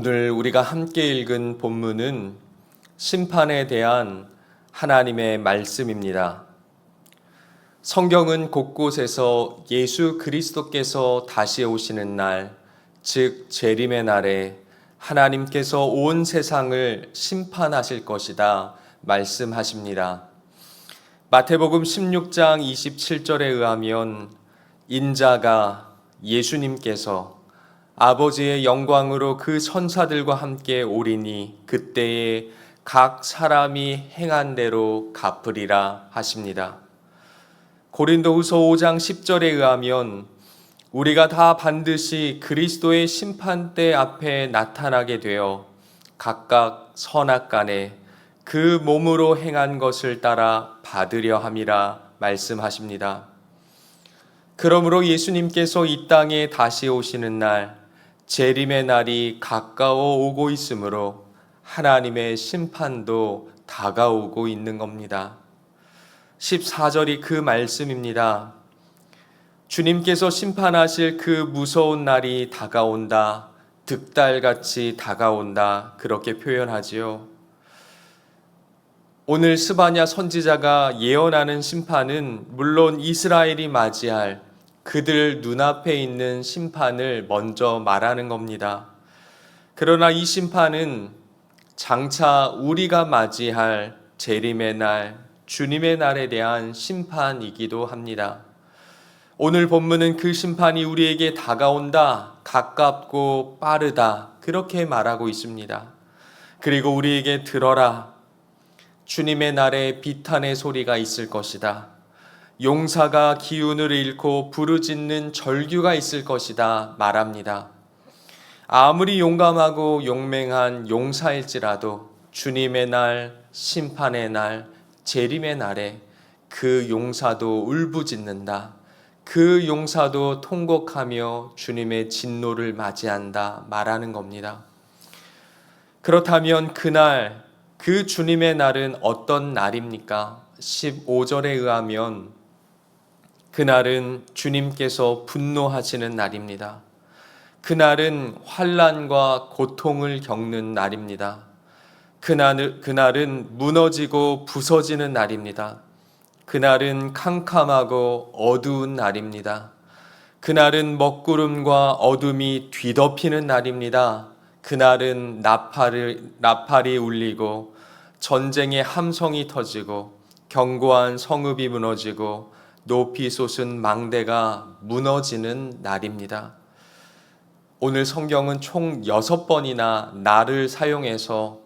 오늘 우리가 함께 읽은 본문은 심판에 대한 하나님의 말씀입니다. 성경은 곳곳에서 예수 그리스도께서 다시 오시는 날, 즉 재림의 날에 하나님께서 온 세상을 심판하실 것이다 말씀하십니다. 마태복음 16장 27절에 의하면 인자가 예수님께서 아버지의 영광으로 그 천사들과 함께 오리니 그때에 각 사람이 행한 대로 갚으리라 하십니다. 고린도후서 5장 10절에 의하면 우리가 다 반드시 그리스도의 심판대 앞에 나타나게 되어 각각 선악간에 그 몸으로 행한 것을 따라 받으려 함이라 말씀하십니다. 그러므로 예수님께서 이 땅에 다시 오시는 날, 재림의 날이 가까워 오고 있으므로 하나님의 심판도 다가오고 있는 겁니다. 14절이 그 말씀입니다. 주님께서 심판하실 그 무서운 날이 다가온다, 득달같이 다가온다, 그렇게 표현하지요. 오늘 스바냐 선지자가 예언하는 심판은 물론 이스라엘이 맞이할 그들 눈앞에 있는 심판을 먼저 말하는 겁니다. 그러나 이 심판은 장차 우리가 맞이할 재림의 날, 주님의 날에 대한 심판이기도 합니다. 오늘 본문은 그 심판이 우리에게 다가온다, 가깝고 빠르다, 그렇게 말하고 있습니다. 그리고 우리에게 들어라, 주님의 날에 비탄의 소리가 있을 것이다. 용사가 기운을 잃고 부르짖는 절규가 있을 것이다 말합니다. 아무리 용감하고 용맹한 용사일지라도 주님의 날, 심판의 날, 재림의 날에 그 용사도 울부짖는다. 그 용사도 통곡하며 주님의 진노를 맞이한다 말하는 겁니다. 그렇다면 그날, 그 주님의 날은 어떤 날입니까? 15절에 의하면 그날은 주님께서 분노하시는 날입니다. 그날은 환난과 고통을 겪는 날입니다. 그날은 무너지고 부서지는 날입니다. 그날은 캄캄하고 어두운 날입니다. 그날은 먹구름과 어둠이 뒤덮이는 날입니다. 그날은 나팔이 울리고 전쟁의 함성이 터지고 견고한 성읍이 무너지고 높이 솟은 망대가 무너지는 날입니다. 오늘 성경은 총 6번이나 날을 사용해서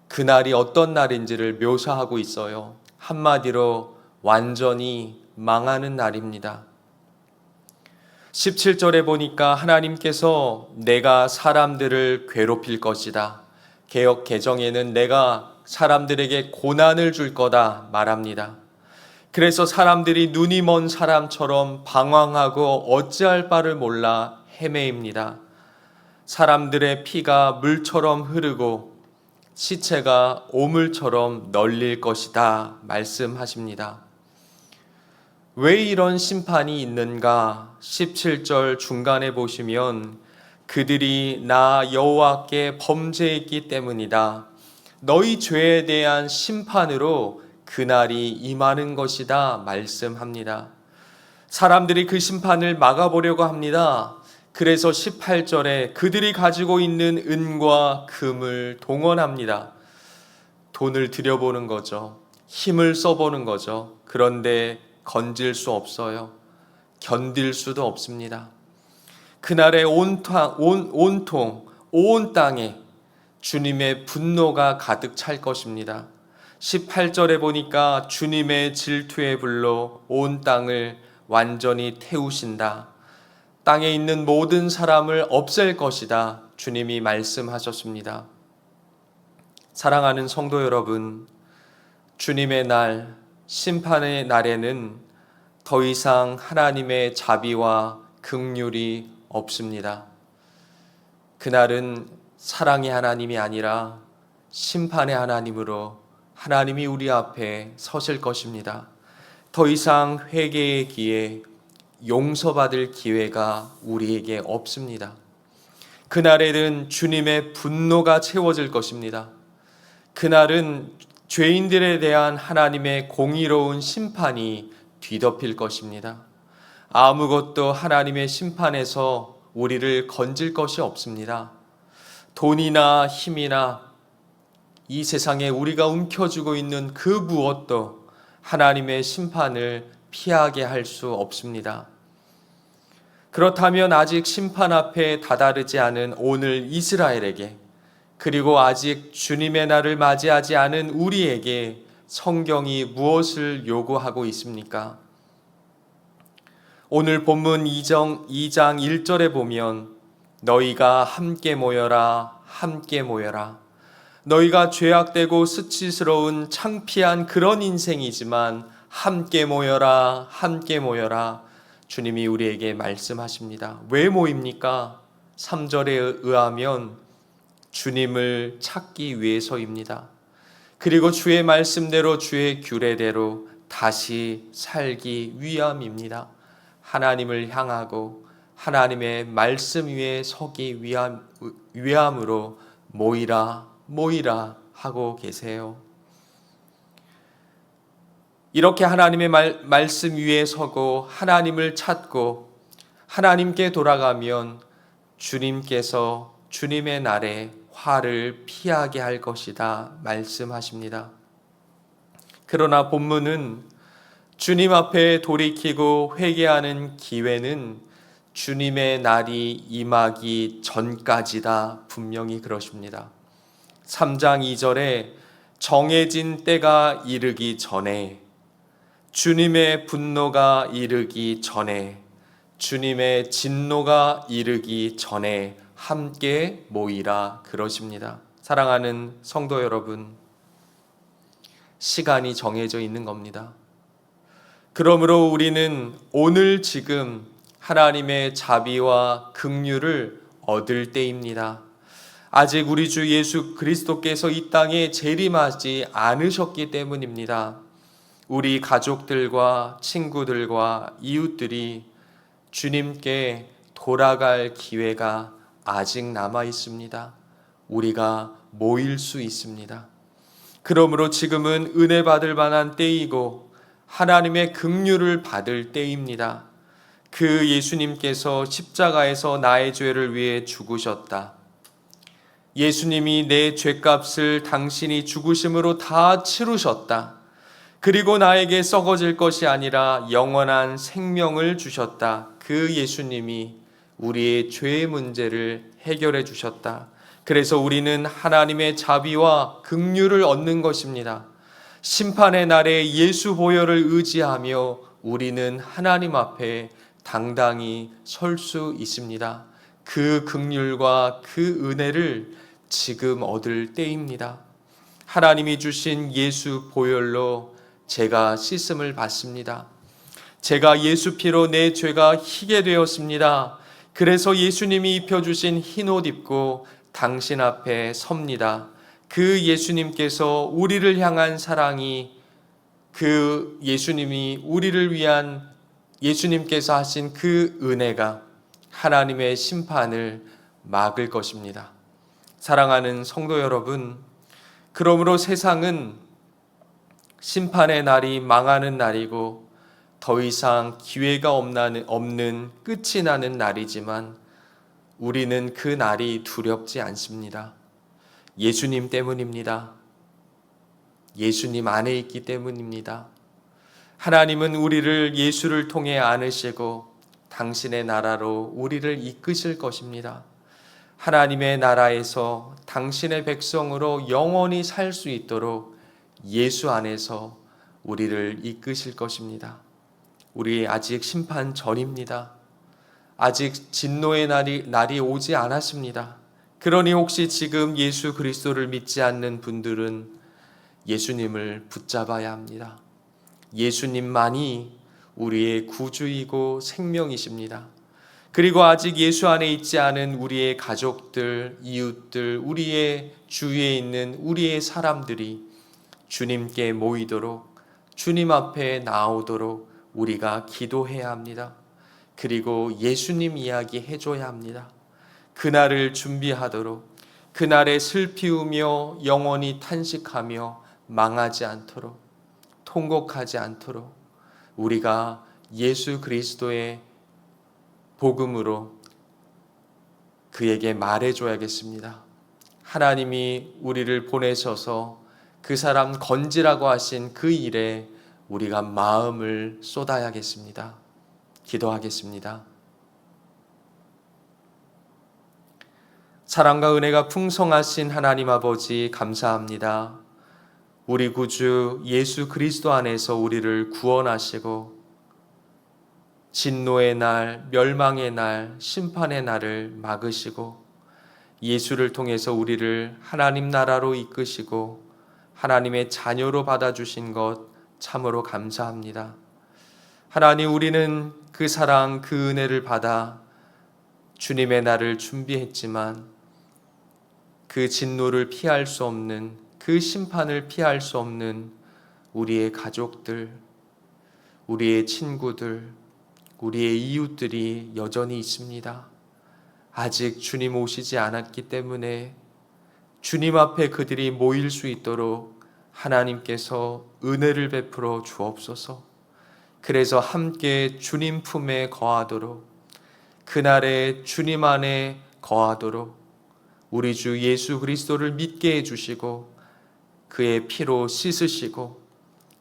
그날이 어떤 날인지를 묘사하고 있어요. 한마디로 완전히 망하는 날입니다. 17절에 보니까 하나님께서 내가 사람들을 괴롭힐 것이다. 개역 개정에는 내가 사람들에게 고난을 줄 거다 말합니다. 그래서 사람들이 눈이 먼 사람처럼 방황하고 어찌할 바를 몰라 헤매입니다. 사람들의 피가 물처럼 흐르고 시체가 오물처럼 널릴 것이다 말씀하십니다. 왜 이런 심판이 있는가? 17절 중간에 보시면 그들이 나 여호와께 범죄했기 때문이다. 너희 죄에 대한 심판으로 그날이 임하는 것이다 말씀합니다. 사람들이 그 심판을 막아보려고 합니다. 그래서 18절에 그들이 가지고 있는 은과 금을 동원합니다. 돈을 들여보는 거죠. 힘을 써보는 거죠. 그런데 건질 수 없어요. 견딜 수도 없습니다. 그날에 온통 온 땅에 주님의 분노가 가득 찰 것입니다. 18절에 보니까 주님의 질투의 불로 온 땅을 완전히 태우신다. 땅에 있는 모든 사람을 없앨 것이다. 주님이 말씀하셨습니다. 사랑하는 성도 여러분, 주님의 날, 심판의 날에는 더 이상 하나님의 자비와 긍휼이 없습니다. 그날은 사랑의 하나님이 아니라 심판의 하나님으로 하나님이 우리 앞에 서실 것입니다. 더 이상 회개의 기회, 용서받을 기회가 우리에게 없습니다. 그날에는 주님의 분노가 채워질 것입니다. 그날은 죄인들에 대한 하나님의 공의로운 심판이 뒤덮일 것입니다. 아무것도 하나님의 심판에서 우리를 건질 것이 없습니다. 돈이나 힘이나 이 세상에 우리가 움켜쥐고 있는 그 무엇도 하나님의 심판을 피하게 할 수 없습니다. 그렇다면 아직 심판 앞에 다다르지 않은 오늘 이스라엘에게, 그리고 아직 주님의 날을 맞이하지 않은 우리에게 성경이 무엇을 요구하고 있습니까? 오늘 본문 2장 1절에 보면 너희가 함께 모여라, 함께 모여라. 너희가 죄악되고 수치스러운 창피한 그런 인생이지만 함께 모여라, 함께 모여라. 주님이 우리에게 말씀하십니다. 왜 모입니까? 3절에 의하면 주님을 찾기 위해서입니다. 그리고 주의 말씀대로 주의 규례대로 다시 살기 위함입니다. 하나님을 향하고 하나님의 말씀 위에 서기 위함으로 모이라 모이라 하고 계세요. 이렇게 하나님의 말씀 위에 서고 하나님을 찾고 하나님께 돌아가면 주님께서 주님의 날에 화를 피하게 할 것이다 말씀하십니다. 그러나 본문은 주님 앞에 돌이키고 회개하는 기회는 주님의 날이 임하기 전까지다 분명히 그러십니다. 3장 2절에 정해진 때가 이르기 전에, 주님의 분노가 이르기 전에, 주님의 진노가 이르기 전에 함께 모이라 그러십니다. 사랑하는 성도 여러분, 시간이 정해져 있는 겁니다. 그러므로 우리는 오늘 지금 하나님의 자비와 긍휼을 얻을 때입니다. 아직 우리 주 예수 그리스도께서 이 땅에 재림하지 않으셨기 때문입니다. 우리 가족들과 친구들과 이웃들이 주님께 돌아갈 기회가 아직 남아 있습니다. 우리가 모일 수 있습니다. 그러므로 지금은 은혜 받을 만한 때이고 하나님의 긍휼을 받을 때입니다. 그 예수님께서 십자가에서 나의 죄를 위해 죽으셨다. 예수님이 내 죄값을 당신이 죽으심으로 다 치루셨다. 그리고 나에게 썩어질 것이 아니라 영원한 생명을 주셨다. 그 예수님이 우리의 죄의 문제를 해결해 주셨다. 그래서 우리는 하나님의 자비와 긍휼을 얻는 것입니다. 심판의 날에 예수 보혈을 의지하며 우리는 하나님 앞에 당당히 설 수 있습니다. 그 긍휼과 그 은혜를 지금 얻을 때입니다. 하나님이 주신 예수 보혈로 제가 씻음을 받습니다. 제가 예수 피로 내 죄가 희게 되었습니다. 그래서 예수님이 입혀주신 흰옷 입고 당신 앞에 섭니다. 그 예수님께서 우리를 향한 사랑이, 그 예수님이 우리를 위한 예수님께서 하신 그 은혜가 하나님의 심판을 막을 것입니다. 사랑하는 성도 여러분, 그러므로 세상은 심판의 날이 망하는 날이고 더 이상 기회가 없는 끝이 나는 날이지만 우리는 그 날이 두렵지 않습니다. 예수님 때문입니다. 예수님 안에 있기 때문입니다. 하나님은 우리를 예수를 통해 안으시고 당신의 나라로 우리를 이끄실 것입니다. 하나님의 나라에서 당신의 백성으로 영원히 살 수 있도록 예수 안에서 우리를 이끄실 것입니다. 우리 아직 심판 전입니다. 아직 진노의 날이 오지 않았습니다. 그러니 혹시 지금 예수 그리스도를 믿지 않는 분들은 예수님을 붙잡아야 합니다. 예수님만이 우리의 구주이고 생명이십니다. 그리고 아직 예수 안에 있지 않은 우리의 가족들, 이웃들, 우리의 주위에 있는 우리의 사람들이 주님께 모이도록, 주님 앞에 나오도록 우리가 기도해야 합니다. 그리고 예수님 이야기 해줘야 합니다. 그날을 준비하도록, 그날에 슬피우며 영원히 탄식하며 망하지 않도록, 통곡하지 않도록 우리가 예수 그리스도의 복음으로 그에게 말해줘야겠습니다. 하나님이 우리를 보내셔서 그 사람 건지라고 하신 그 일에 우리가 마음을 쏟아야겠습니다. 기도하겠습니다. 사랑과 은혜가 풍성하신 하나님 아버지, 감사합니다. 우리 구주 예수 그리스도 안에서 우리를 구원하시고 진노의 날, 멸망의 날, 심판의 날을 막으시고 예수를 통해서 우리를 하나님 나라로 이끄시고 하나님의 자녀로 받아주신 것 참으로 감사합니다. 하나님, 우리는 그 사랑, 그 은혜를 받아 주님의 날을 준비했지만 그 진노를 피할 수 없는, 그 심판을 피할 수 없는 우리의 가족들, 우리의 친구들, 우리의 이웃들이 여전히 있습니다. 아직 주님 오시지 않았기 때문에 주님 앞에 그들이 모일 수 있도록 하나님께서 은혜를 베풀어 주옵소서. 그래서 함께 주님 품에 거하도록, 그날에 주님 안에 거하도록 우리 주 예수 그리스도를 믿게 해주시고 그의 피로 씻으시고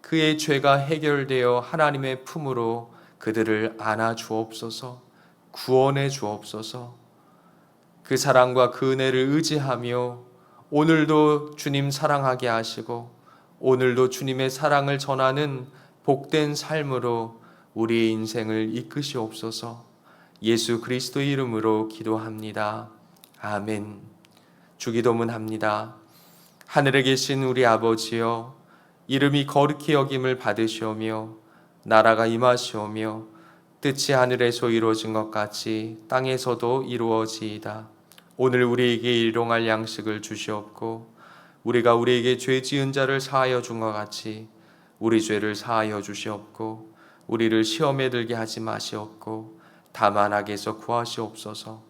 그의 죄가 해결되어 하나님의 품으로 그들을 안아 주옵소서. 구원해 주옵소서. 그 사랑과 그 은혜를 의지하며 오늘도 주님 사랑하게 하시고 오늘도 주님의 사랑을 전하는 복된 삶으로 우리의 인생을 이끄시옵소서. 예수 그리스도의 이름으로 기도합니다. 아멘. 주기도문 합니다. 하늘에 계신 우리 아버지여, 이름이 거룩히 여김을 받으시오며 나라가 임하시오며 뜻이 하늘에서 이루어진 것 같이 땅에서도 이루어지이다. 오늘 우리에게 일용할 양식을 주시옵고 우리가 우리에게 죄 지은 자를 사하여 준 것 같이 우리 죄를 사하여 주시옵고 우리를 시험에 들게 하지 마시옵고 다만 악에서 구하시옵소서.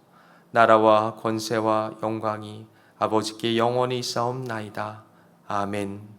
나라와 권세와 영광이 아버지께 영원히 있사옵나이다. 아멘.